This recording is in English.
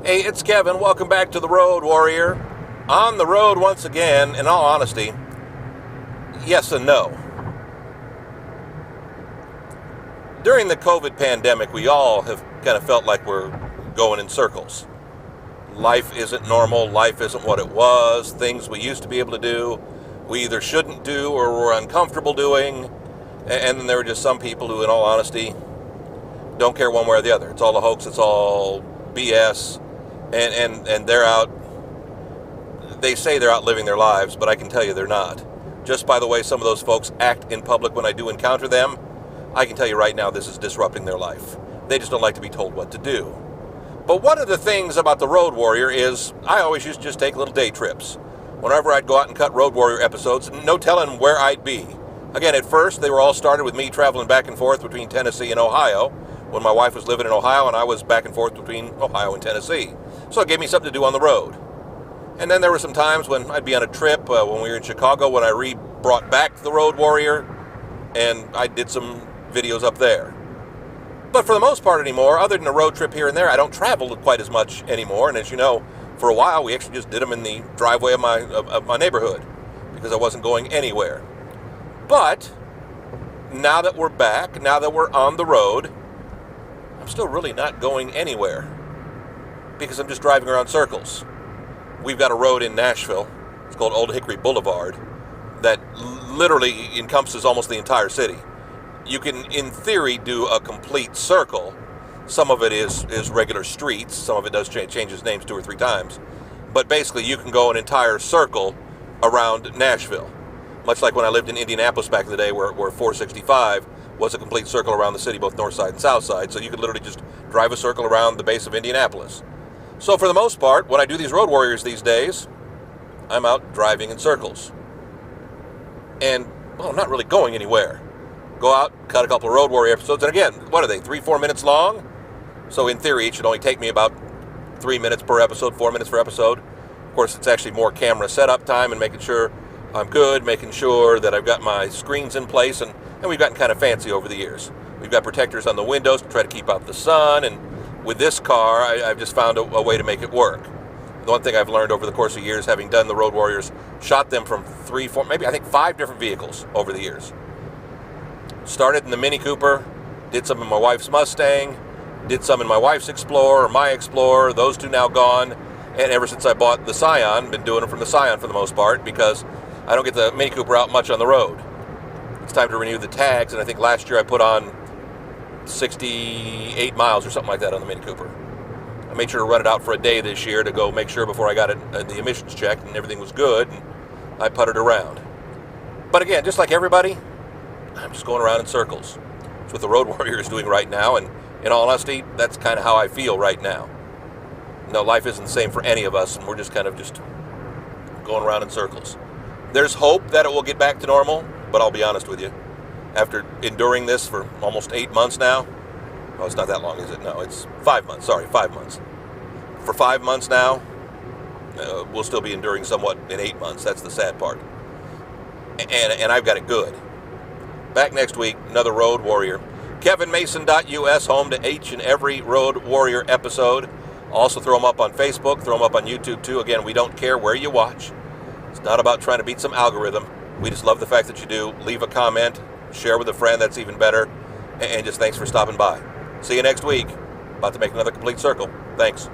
Hey, it's Kevin. Welcome back to the Road Warrior. On the road once again, in all honesty, yes and no. During the COVID pandemic, we all have kind of felt like we're going in circles. Life isn't normal. Life isn't what it was. Things we used to be able to do, we either shouldn't do or were uncomfortable doing. And then there were just some people who, in all honesty, don't care one way or the other. It's all a hoax. It's all BS. And they're out, they say they're out living their lives, but I can tell you they're not. Just by the way some of those folks act in public when I do encounter them, I can tell you right now this is disrupting their life. They just don't like to be told what to do. But one of the things about the Road Warrior is I always used to just take little day trips. Whenever I'd go out and cut Road Warrior episodes, no telling where I'd be. Again, at first, they were all started with me traveling back and forth between Tennessee and Ohio, when my wife was living in Ohio and I was back and forth between Ohio and Tennessee. So it gave me something to do on the road. And then there were some times when I'd be on a trip, when we were in Chicago, when I brought back the Road Warrior, and I did some videos up there. But for the most part anymore, other than a road trip here and there, I don't travel quite as much anymore. And as you know, for a while, we actually just did them in the driveway of my neighborhood because I wasn't going anywhere. But now that we're back, now that we're on the road, I'm still really not going anywhere because I'm just driving around circles. We've got a road in Nashville, it's called Old Hickory Boulevard, that literally encompasses almost the entire city. You can, in theory, do a complete circle. Some of it is regular streets, some of it does change its names 2 or 3 times. But basically, you can go an entire circle around Nashville. Much like when I lived in Indianapolis back in the day, where 465 was a complete circle around the city, both north side and south side. So you could literally just drive a circle around the base of Indianapolis. So for the most part, when I do these Road Warriors these days, I'm out driving in circles. And, well, I'm not really going anywhere. Go out, cut a couple of Road Warrior episodes, and again, what are they, 3-4 minutes long? So in theory, it should only take me about 3 minutes per episode, 4 minutes per episode. Of course, it's actually more camera setup time and making sure I'm good, making sure that I've got my screens in place, and we've gotten kind of fancy over the years. We've got protectors on the windows to try to keep out the sun, and with this car, I've just found a way to make it work. The one thing I've learned over the course of years, having done the Road Warriors, shot them from 3, 4, maybe I think 5 different vehicles over the years. Started in the Mini Cooper, did some in my wife's Mustang, did some in my wife's Explorer, my Explorer, those 2 now gone, and ever since I bought the Scion, been doing them from the Scion for the most part, because I don't get the Mini Cooper out much on the road. It's time to renew the tags, and I think last year I put on 68 miles or something like that on the Mini Cooper. I made sure to run it out for a day this year to go make sure before I got it the emissions checked and everything was good, and I putted around. But again, just like everybody, I'm just going around in circles. That's what the Road Warrior is doing right now, and in all honesty, that's kind of how I feel right now. No, life isn't the same for any of us, and we're just kind of just going around in circles. There's hope that it will get back to normal, but I'll be honest with you. After enduring this for almost 8 months now, oh, it's not that long, is it? No, it's 5 months. Sorry, 5 months. For 5 months now, we'll still be enduring somewhat in 8 months. That's the sad part. And I've got it good. Back next week, another Road Warrior. KevinMason.us, home to each and every Road Warrior episode. Also throw them up on Facebook, throw them up on YouTube too. Again, we don't care where you watch. It's not about trying to beat some algorithm. We just love the fact that you do. Leave a comment, share with a friend, that's even better. And just thanks for stopping by. See you next week. About to make another complete circle. Thanks.